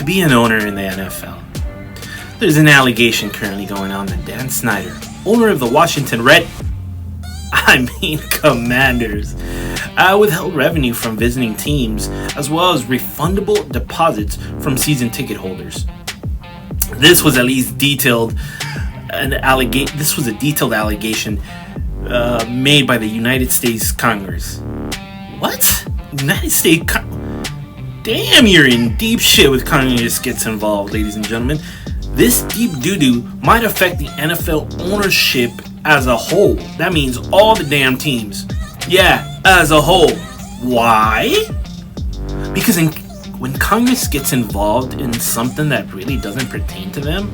be an owner in the NFL. There's an allegation currently going on that Dan Snyder, owner of the Washington Commanders, withheld revenue from visiting teams as well as refundable deposits from season ticket holders. This was at least detailed. This was a detailed allegation made by the United States Congress. What? United States? Damn, you're in deep shit with Congress gets involved, ladies and gentlemen. This deep doo-doo might affect the NFL ownership as a whole. That means all the damn teams. Yeah, as a whole. Why? Because when Congress gets involved in something that really doesn't pertain to them,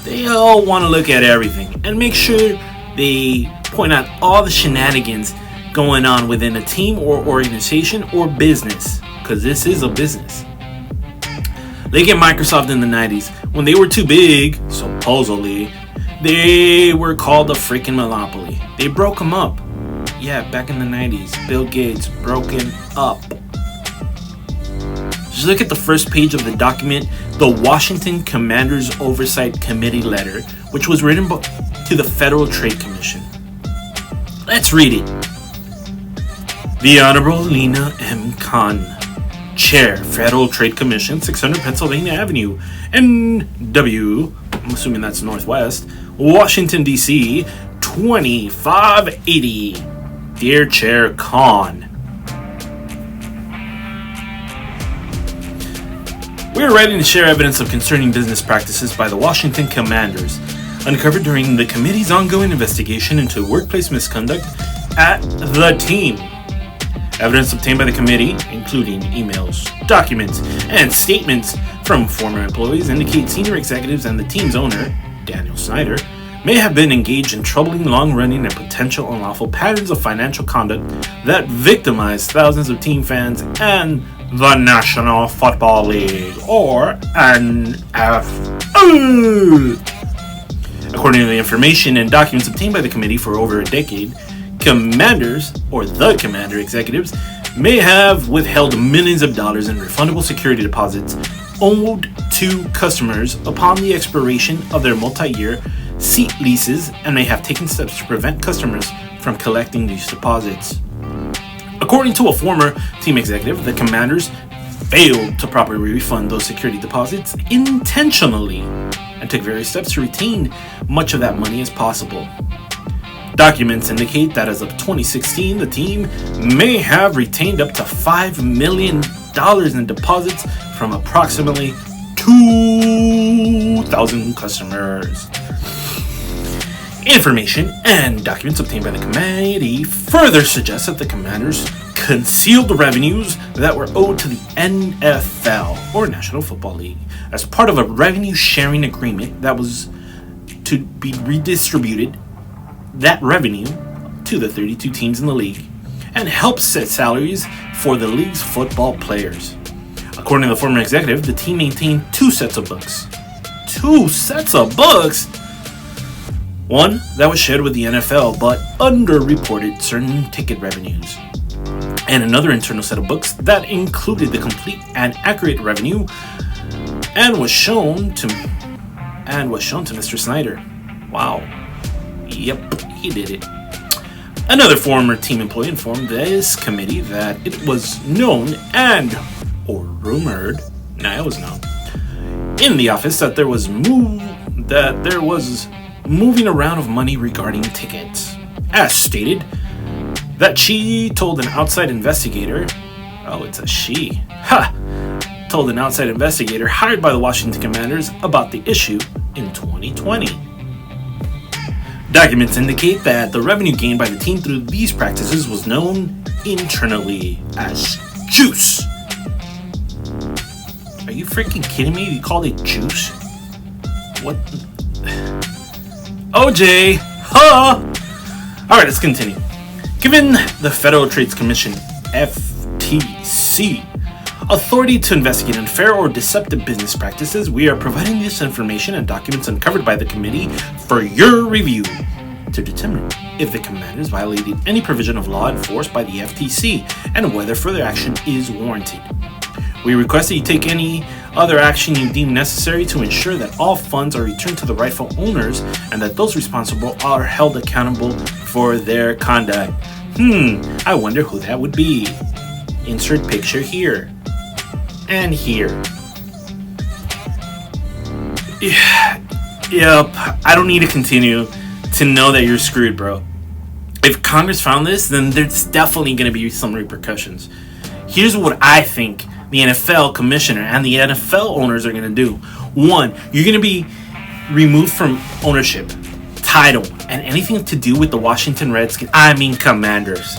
they all want to look at everything and make sure they point out all the shenanigans going on within a team or organization or business. Because this is a business. Look at Microsoft in the 90s. When they were too big, supposedly, they were called a freaking monopoly. They broke them up. Yeah, back in the 90s, Bill Gates broken up. Just look at the first page of the document, the Washington Commanders Oversight Committee letter, which was written to the Federal Trade Commission. Let's read it. The Honorable Lena M. Khan, Chair, Federal Trade Commission, 600 Pennsylvania Avenue, NW, I'm assuming that's Northwest, Washington, D.C., 2580. Dear Chair Khan, we are writing to share evidence of concerning business practices by the Washington Commanders, uncovered during the committee's ongoing investigation into workplace misconduct at the team. Evidence obtained by the committee, including emails, documents, and statements from former employees, indicate senior executives and the team's owner, Daniel Snyder, may have been engaged in troubling, long-running, and potential unlawful patterns of financial conduct that victimized thousands of team fans and the National Football League, or NFL. According to the information and documents obtained by the committee for over a decade, commanders, or the commander executives, may have withheld millions of dollars in refundable security deposits owed to customers upon the expiration of their multi-year seat leases and may have taken steps to prevent customers from collecting these deposits. According to a former team executive, the commanders failed to properly refund those security deposits intentionally and took various steps to retain much of that money as possible. Documents indicate that as of 2016, the team may have retained up to $5 million in deposits from approximately 2,000 customers. Information and documents obtained by the committee further suggest that the commanders concealed the revenues that were owed to the NFL, or National Football League, as part of a revenue sharing agreement that was to be redistributed that revenue to the 32 teams in the league and help set salaries for the league's football players. According to the former executive, the team maintained two sets of books. Two sets of books? One that was shared with the NFL but underreported certain ticket revenues, and another internal set of books that included the complete and accurate revenue and was shown to Mr. Snyder. Wow. Yep, he did it. Another former team employee informed this committee that it was known or rumored, it was known, in the office that there was moving around of money regarding tickets. As stated, that she told an outside investigator, it's a she, told an outside investigator hired by the Washington Commanders about the issue in 2020. Documents indicate that the revenue gained by the team through these practices was known internally as juice. Are you freaking kidding me? You called it juice? What? OJ! Huh! Alright, let's continue. Given the Federal Trade Commission, FTC, authority to investigate unfair or deceptive business practices, we are providing this information and documents uncovered by the committee for your review to determine if the commanders violated any provision of law enforced by the FTC and whether further action is warranted. We request that you take any other action you deem necessary to ensure that all funds are returned to the rightful owners and that those responsible are held accountable for their conduct. I wonder who that would be. Insert picture here. And here. Yep, I don't need to continue to know that you're screwed, bro. If Congress found this, then there's definitely going to be some repercussions. Here's what I think the NFL Commissioner and the NFL owners are going to do. One, you're going to be removed from ownership, title, and anything to do with the Washington Redskins, Commanders.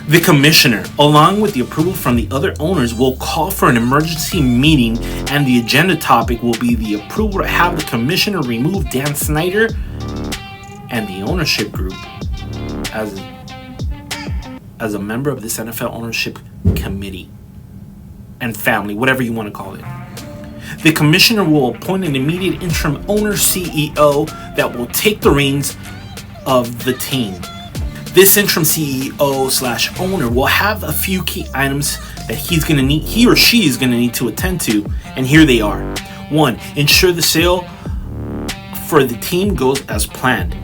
The Commissioner, along with the approval from the other owners, will call for an emergency meeting, and the agenda topic will be the approval to have the Commissioner remove Dan Snyder and the ownership group as a member of this NFL ownership committee and family, whatever you want to call it. The Commissioner will appoint an immediate interim owner CEO that will take the reins of the team. This interim CEO/owner will have a few key items that he or she is going to need to attend to, and here they are. 1. Ensure the sale for the team goes as planned.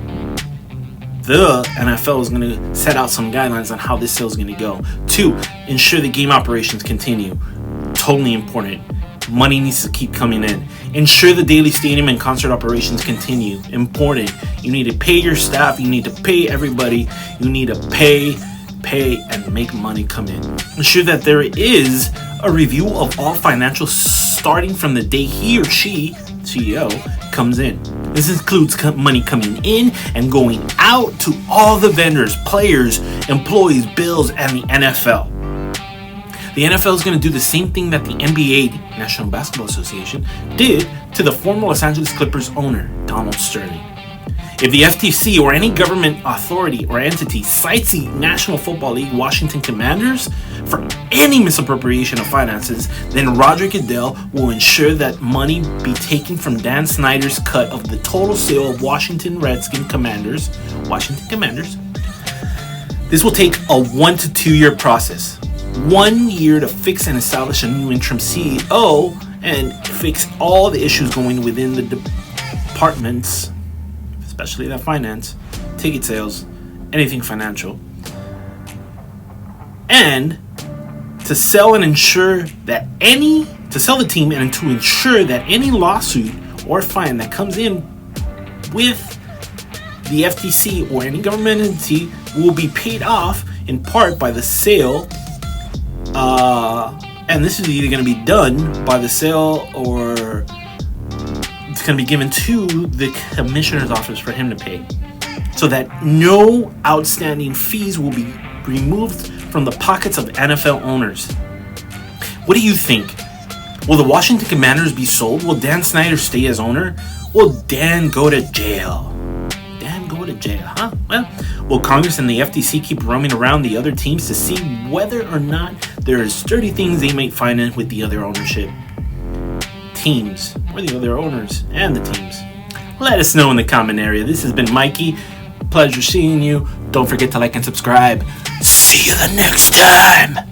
The NFL is going to set out some guidelines on how this sale is going to go. 2. Ensure the game operations continue. Totally important. Money needs to keep coming in. Ensure the daily stadium and concert operations continue. Important. You need to pay your staff. You need to pay everybody. You need to pay, and make money come in. Ensure that there is a review of all financials starting from the day he or she, CEO, comes in. This includes money coming in and going out to all the vendors, players, employees, bills, and the NFL. The NFL is going to do the same thing that the NBA, National Basketball Association, did to the former Los Angeles Clippers owner, Donald Sterling. If the FTC or any government authority or entity cites the National Football League Washington Commanders for any misappropriation of finances, then Roger Goddell will ensure that money be taken from Dan Snyder's cut of the total sale of Washington Commanders. This will take a 1 to 2 year process. 1 year to fix and establish a new interim CEO and fix all the issues going within the departments, especially that finance, ticket sales, anything financial, and to sell the team and to ensure that any lawsuit or fine that comes in with the FTC or any government entity will be paid off in part by the sale. And this is either going to be done by the sale or it's going to be given to the Commissioner's office for him to pay, so that no outstanding fees will be removed from the pockets of NFL owners. What do you think? Will the Washington Commanders be sold? Will Dan Snyder stay as owner? Will Dan go to jail? Huh? Well, will Congress and the FTC keep roaming around the other teams to see whether or not there are sturdy things they might find in with the other ownership teams, or the other owners and the teams? Let us know in the comment area. This has been Mikey. Pleasure seeing you. Don't forget to like and subscribe. See you the next time.